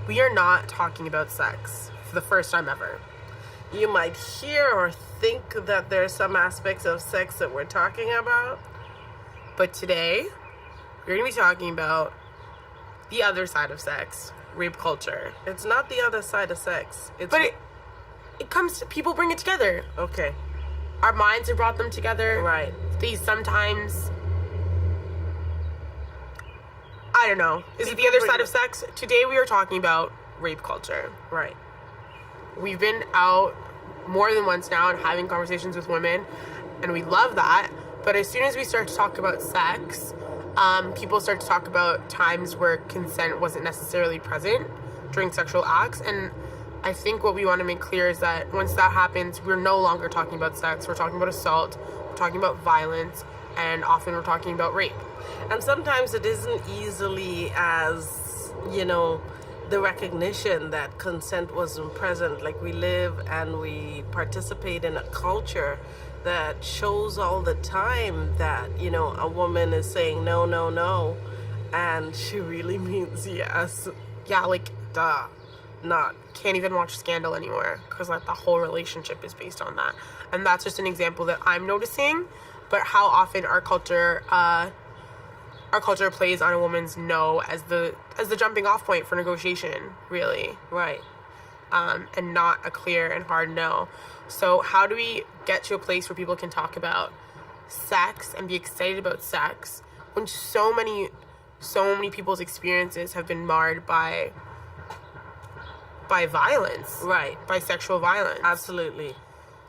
we are not talking about sex for the first time ever. You might hear or think that there's some aspects of sex that we're talking about. But today, we're going to be talking about the other side of sex, rape culture. It's not the other side of sex. It comes to, people bring it together. Okay. Our minds have brought them together. Right. These sometimes, I don't know. Is it the other side of sex? Today we are talking about rape culture. Right. We've been out more than once now and having conversations with women, and we love that. But as soon as we start to talk about sex, people start to talk about times where consent wasn't necessarily present during sexual acts. And I think what we want to make clear is that once that happens, we're no longer talking about sex. We're talking about assault. We're talking about violence. And often we're talking about rape. And sometimes it isn't easily as, the recognition that consent wasn't present. Like, we live and we participate in a culture that shows all the time that, a woman is saying no, no, no, and she really means yes. Yeah, like, duh. Not. Can't even watch Scandal anymore because, like, the whole relationship is based on that. And that's just an example that I'm noticing, but how often our culture plays on a woman's no as the jumping off point for negotiation, really. Right. And not a clear and hard no. So how do we get to a place where people can talk about sex and be excited about sex when so many people's experiences have been marred by violence? Right. By sexual violence. Absolutely.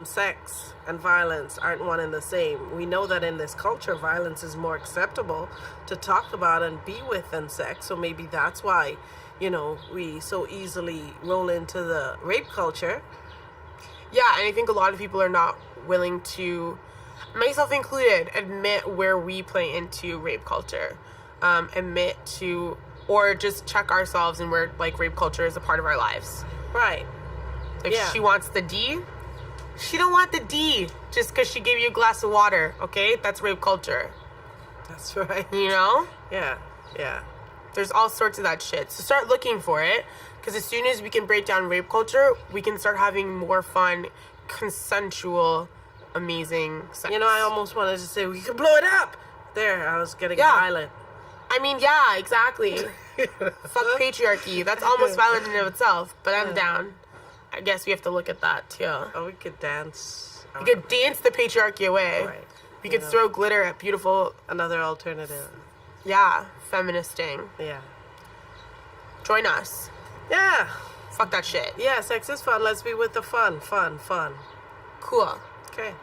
Sex and violence aren't one and the same. We know that in this culture, violence is more acceptable to talk about and be with than sex. So maybe that's why, we so easily roll into the rape culture. Yeah, and I think a lot of people are not willing to, myself included, admit where we play into rape culture. Admit to, or just check ourselves and where, like, rape culture is a part of our lives. Right. If she wants the D, she don't want the D just because she gave you a glass of water, okay? That's rape culture. That's right. Yeah. Yeah. There's all sorts of that shit. So start looking for it, because as soon as we can break down rape culture, we can start having more fun, consensual, amazing sex. I almost wanted to say we could blow it up. There, I was getting violent. I mean, yeah, exactly. Fuck patriarchy. That's almost violent in and of itself, but I'm down. I guess we have to look at that, too. Oh, we could dance. We could dance the patriarchy away. Right. We could throw glitter at beautiful... Another alternative. Yeah, feministing. Yeah. Join us. Yeah. Fuck that shit. Yeah, sex is fun. Let's be with the fun. Fun. Cool. Okay.